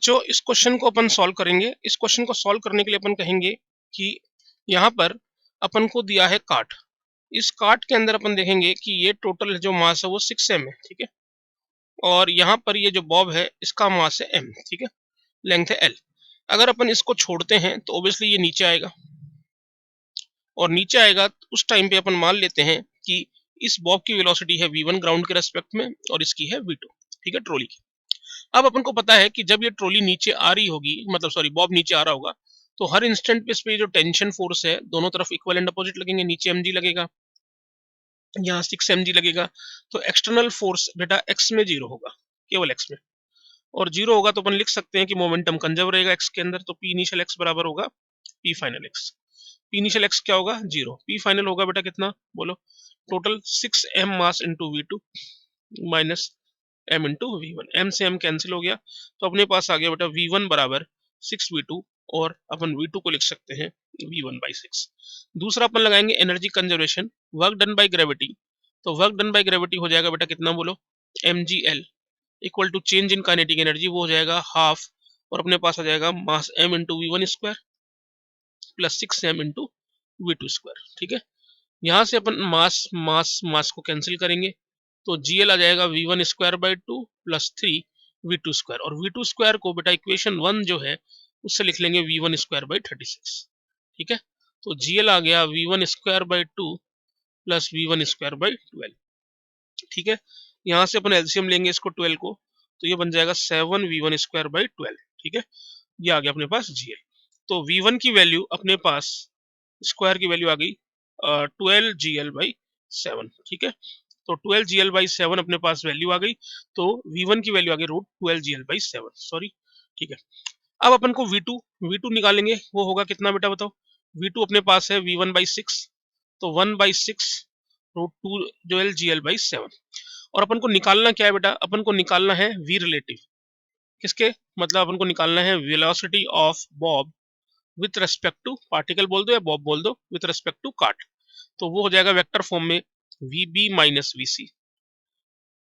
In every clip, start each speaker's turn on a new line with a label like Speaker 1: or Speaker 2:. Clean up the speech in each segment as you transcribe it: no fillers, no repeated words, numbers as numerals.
Speaker 1: जो इस क्वेश्चन को अपन सॉल्व करेंगे, इस क्वेश्चन को सॉल्व करने के लिए अपन कहेंगे कि यहाँ पर अपन को दिया है काट। इस काट के अंदर अपन देखेंगे कि ये टोटल जो मास है वो 6m है, ठीक है। और यहाँ पर ये जो बॉब है इसका मास है m, ठीक है। लेंथ है l। अगर अपन इसको छोड़ते हैं तो ऑब्वियसली ये नीचे आएगा, और नीचे आएगा तो उस टाइम पे अपन मान लेते हैं कि इस बॉब की वेलोसिटी है v1 ग्राउंड के रेस्पेक्ट में और इसकी है v2, ठीक है, ट्रॉली की। अब अपन को पता है कि जब ये ट्रॉली नीचे आ रही होगी, मतलब सॉरी बॉब नीचे आ रहा होगा, तो हर इंस्टेंट पे इस पे जो टेंशन फोर्स है दोनों तरफ इक्वल एंड अपोजिट लगेंगे। नीचे mg लगेगा, यहाँ 6mg लगेगा। तो एक्सटर्नल फोर्स बेटा x में 0 होगा, केवल x में। और 0 होगा तो अपन लिख सकते हैं कि मोमेंटम कंजर्व रहेगा x के अंदर। तो p इनिशियल x बराबर होगा p final x। p initial x क्या होगा? 0। p फाइनल होगा बेटा कितना बोलो? Total 6m mass into v2 minus m into v1। m से m कैंसिल हो गया, तो अपने पास आ गया बेटा v1 बराबर 6v2, और अपन v2 को लिख सकते हैं v1/6। दूसरा अपन लगाएंगे energy conservation, work done by gravity. तो वर्क डन बाय ग्रेविटी हो जाएगा बेटा कितना बोलो? mgl equal to change in kinetic energy, वो हो जाएगा हाफ, और अपने पास आ जाएगा mass m into v1 square plus 6m into v2 square, ठीक है। यहाँ से अपन मास मास मास को कैंसिल करेंगे, तो GL आ जाएगा v1 square by 2 plus 3 v2 square, और v2 स्क्वायर को बेटा इक्वेशन 1 जो है उससे लिख लेंगे v1 स्क्वायर बाई 36, ठीक है। तो GL आ गया v1 square by 2 plus v1 square by 12, ठीक है। यहाँ से अपन एलसीएम लेंगे इसको 12 को, तो ये बन जाएगा 7v1 स्क्वायर बाई 12, ठीक है। ये आ गया अपने पास GL। तो v1 की वैल्यू अपने पास स्क्वायर की वैल्यू आ गई 12gl/7, ठीक है। तो 12gl/7 अपने पास वैल्यू आ गई, तो v1 की वैल्यू आ गई √12gl/7, सॉरी, ठीक है। अब अपन को v2 निकालेंगे, वो होगा कितना बेटा बताओ? v2 अपने पास है v1/6, तो 1/6 √12gl/7। और अपन को निकालना क्या है बेटा? अपन को निकालना है v रिलेटिव, किसके? मतलब अपन को निकालना है velocity of bob with respect to particle बोल दो या बॉब बोल दो, विथ रेस्पेक्ट टू काट। तो वो हो जाएगा वेक्टर फॉर्म में vb माइनस vc।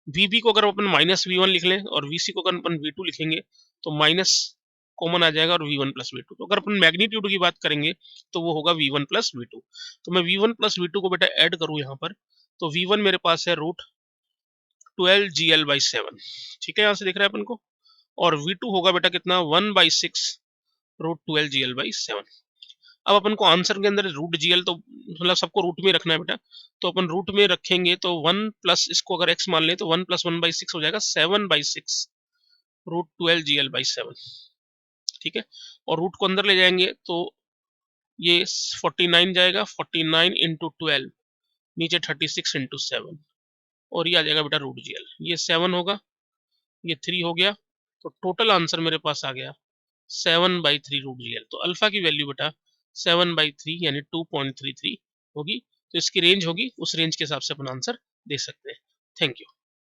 Speaker 1: vb को अगर अपन माइनस v1 लिख लें और vc को अगर अपन v2 लिखेंगे तो माइनस कॉमन आ जाएगा और v1 प्लस v2। तो अगर अपन मैग्नीट्यूड की बात करेंगे तो वो होगा v1 प्लस v2। तो मैं v1 प्लस v2 को बेटा ऐड करूं यहाँ पर, तो v1 मेरे पास है √12gl/7, ठीक है, यहाँ से देख रहे हैं अपन को। और v2 होगा बेटा कितना? 1/6 √12gl/7। अब अपन को आंसर के अंदर रूट जीएल तो मतलब सबको रूट में रखना है बेटा, तो अपन रूट में रखेंगे तो 1 प्लस इसको अगर x मान ले तो 1 प्लस 1/6 हो जाएगा 7/6 √12gl/7, ठीक है। और रूट को अंदर ले जाएंगे तो ये 49 जाएगा, 49 इंटू 12, नीचे 36 इंटू 7, और ये आ जाएगा बेटा रूट जीएल। ये 7 होगा, ये 3 हो गया, तो टोटल आंसर मेरे पास आ गया 7/3 रूट जीएल। तो अल्फा की वैल्यू बेटा 7/3 यानी 2.33 होगी। तो इसकी रेंज होगी, उस रेंज के हिसाब से अपन आंसर दे सकते हैं। Thank you.